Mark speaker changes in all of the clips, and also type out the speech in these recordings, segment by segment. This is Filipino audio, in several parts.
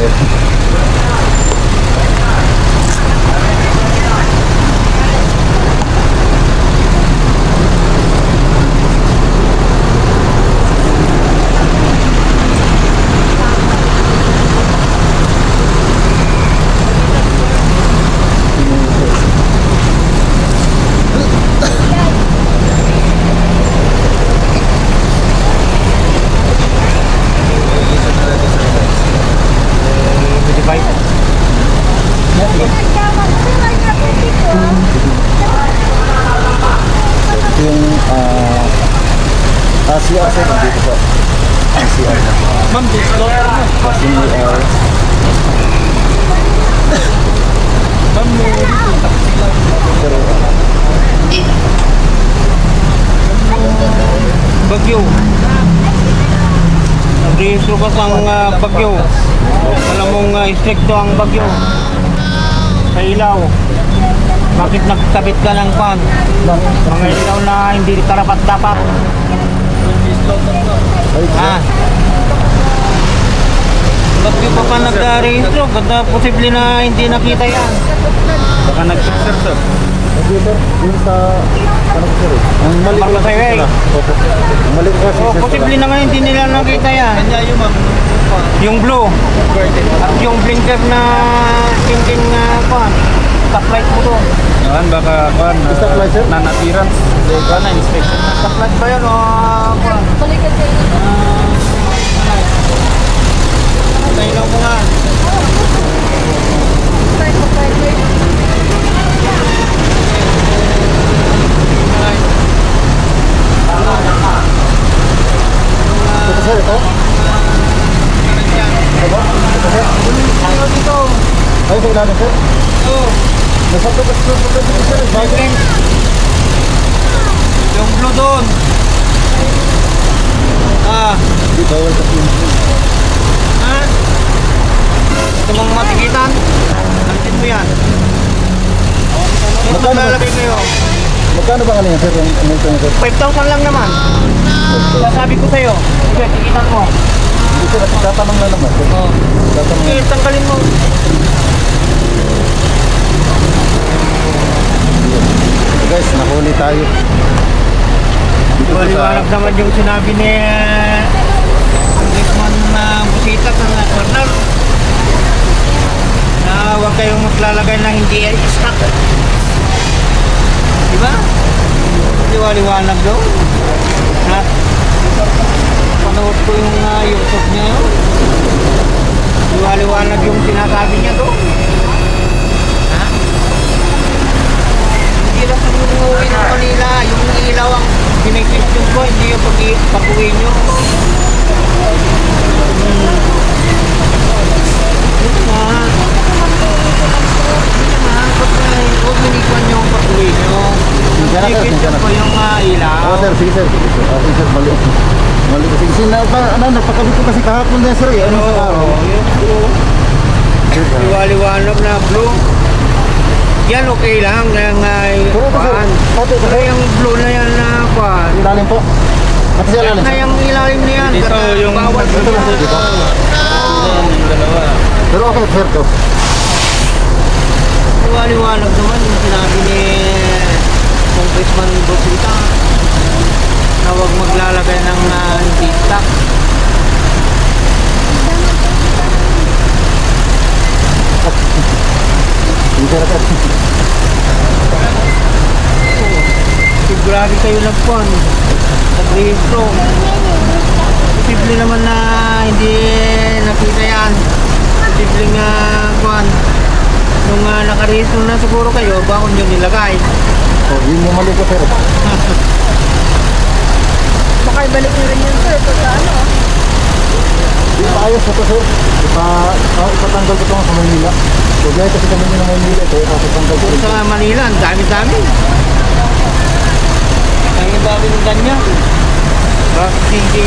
Speaker 1: sir. CR sir, dito po. Ang CR na.
Speaker 2: Ma'am, dito.
Speaker 1: Kasi CR.
Speaker 2: Ma'am,
Speaker 1: Pero,
Speaker 2: Bagyo. Nag-rehistro ka sa bagyo. Alam mong stricto ang bagyo. Sa ilaw. Bakit nagkabit ka ng pan? Mga ilaw na hindi karapat-dapat. Ah. Bagyo pa pa nag-rehistro. Ba't posible na hindi nakita yan? Baka nag-fixer sir.
Speaker 1: okay sir, yun sa, ano po sir? Ang mali ko
Speaker 2: Barangay Way.
Speaker 1: Opo. Ang mali ko kasi
Speaker 2: Oh,
Speaker 1: sir.
Speaker 2: posible naman hindi nila nakita yan. Yung blue at yung blinker na thinking pan. Stoplight mo doon.
Speaker 3: Yan, baka kuan
Speaker 1: Stop light, sir?
Speaker 3: non-appearance. Kuan na inspection.
Speaker 2: Stoplight ba yan o pan? Kailan mo nga.
Speaker 1: Ito sir, ito? Ito ba? Ito sir?
Speaker 2: Ayaw dito.
Speaker 1: Ay, sa ilalim sir?
Speaker 2: Ito.
Speaker 1: Nasakto ba sir? Bakit?
Speaker 2: Yung blue doon. Ah.
Speaker 1: Hindi, bawal kasi yun.
Speaker 2: Ha? Ito mong matikitan. Nantin mo yan. Yung
Speaker 1: Magkano ba?
Speaker 2: maglalagay kayo.
Speaker 1: Magkano ba ano yan sir? Yung multo niya sir?
Speaker 2: 5,000 lang naman. Sabi ko sa'yo. Sige, tikitan mo.
Speaker 1: Hindi sir, tatanong lang naman sir.
Speaker 2: Oh.
Speaker 1: Tatanong
Speaker 2: Sige,
Speaker 1: lang.
Speaker 2: tanggalin mo.
Speaker 1: Guys, nahuli tayo. Dito po sa...
Speaker 2: Maliwanag naman yung sinabi ni Congressman Busita ng Cornal na huwag kayong maglalagay na hindi stock. Diba? Liwanag daw. Ha? Panood ko yung YouTube niya yun. Liwanag yung sinasabi niya doon. Ha? Hindi lang sa umuwi ng Manila, yung ilaw ang pinag-question ko, hindi yung pag-uwi nyo. Yun nga. Huwag minikwan nyo ang pag-uwi nyo. Pinag-question ko yung ilaw.
Speaker 1: Oo sir, sige sir. Okay sir, mali. Mali ko. Sige, nagpakabit ko kasi kahapon na sir. Ano sa araw?
Speaker 2: Liwanag na blue. Yan okay lang. Yung kuhaan. Pero yung blue na yan na kuhaan.
Speaker 1: Ilalim po. At siya ilalim.
Speaker 2: Na yung ilalim na yan.
Speaker 3: Dito yung
Speaker 2: bawal
Speaker 1: Dito na sir, dito.
Speaker 3: yung dalawa.
Speaker 1: Pero okay sir to.
Speaker 2: Liwanag naman yung sinabi ni Congressman Busita na huwag maglalagay ng hindi stock.
Speaker 1: Hindi sir sir.
Speaker 2: Sigurado kayo nagpon. Nag-rehistro. Posible naman na hindi nakita yan. Posible nga kuhan. Nung nakarehistro na siguro kayo, bakit nyo nilagay?
Speaker 1: Oh, yun yung mali ko sir.
Speaker 4: Baka ibalik nyo rin yun sir, sa ano?
Speaker 1: Hindi pa ayos ito sir. Ipatanggal ko ito sa Manila. So gaya kasi kami ng Manila ito, ipatanggal ko
Speaker 2: Kung
Speaker 1: ito.
Speaker 2: sa Manila, ang dami-dami. Ang dami ng ganyan. Bakit hindi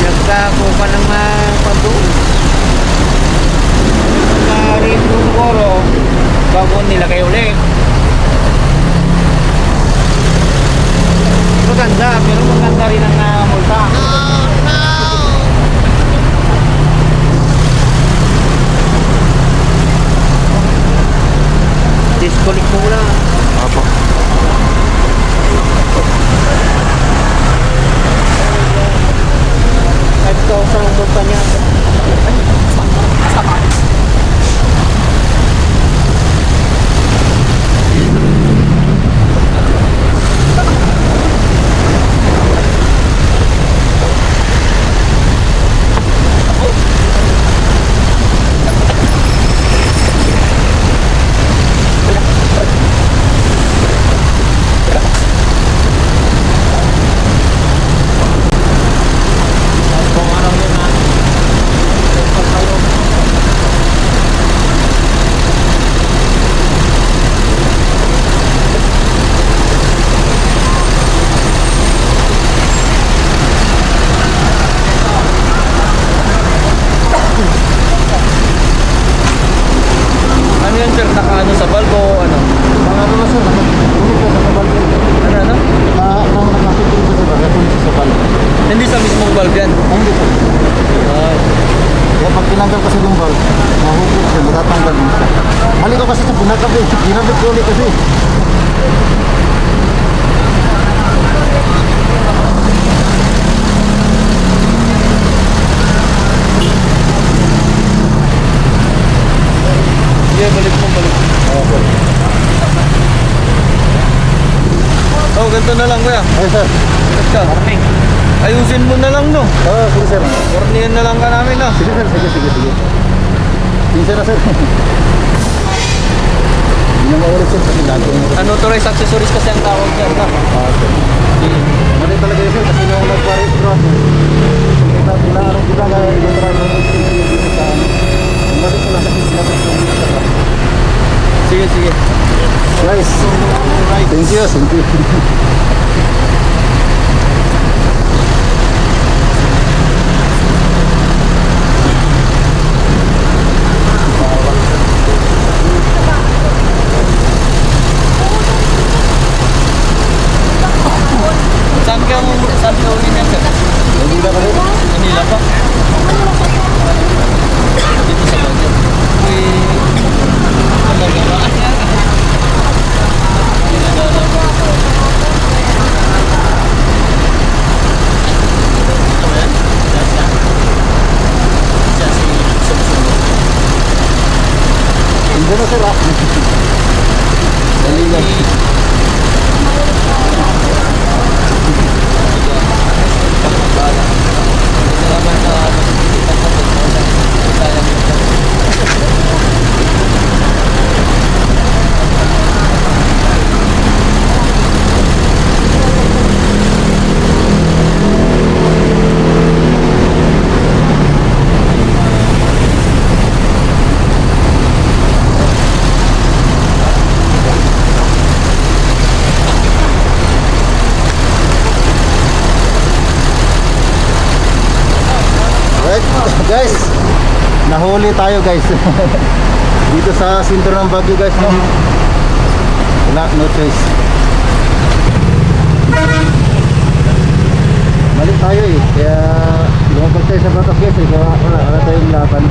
Speaker 2: nagkakuha ng pag-uwi? Nag-rehistro siguro, bago nilagay ulit. Maganda, pero maganda rin ang multa.
Speaker 1: sir yung valve, mahukot siya, matatanggal din siya. Mali ko kasi sa pinakabit, ginamit ko ulit kasi.
Speaker 3: Sige, balik mo.
Speaker 1: Okay.
Speaker 3: Oh, ganito na lang kuya.
Speaker 1: Ay sir.
Speaker 3: Basta. Ayusin mo na lang no.
Speaker 1: Sige sir.
Speaker 3: Korniyan na lang ka namin no.
Speaker 1: Sige sir, sige. Sige sir na sir. Hindi na maulit sir kasi lagi mo.
Speaker 3: Unauthorized accessories kasi ang tawag dyan no.
Speaker 1: Sir. Mali talaga yun sir kasi nung nagpa-registro ako, ilang kita na yung driver dito sa ano. Mali ko lang kasi sila sa
Speaker 3: Sige.
Speaker 1: guys, thank you.
Speaker 3: Saan ka uwi niya sir?
Speaker 1: Hindi na kasi.
Speaker 3: Manila pa? Dito sa Baguio. Uy, talaga ba?
Speaker 1: Hindi na sir ah. Dali lang. Right, guys, nahuli tayo guys. Dito sa sentro ng Baguio guys, no? Wala, no choice. Mali tayo eh, kaya lumabag tayo sa batas guys eh, kaya wala tayong laban.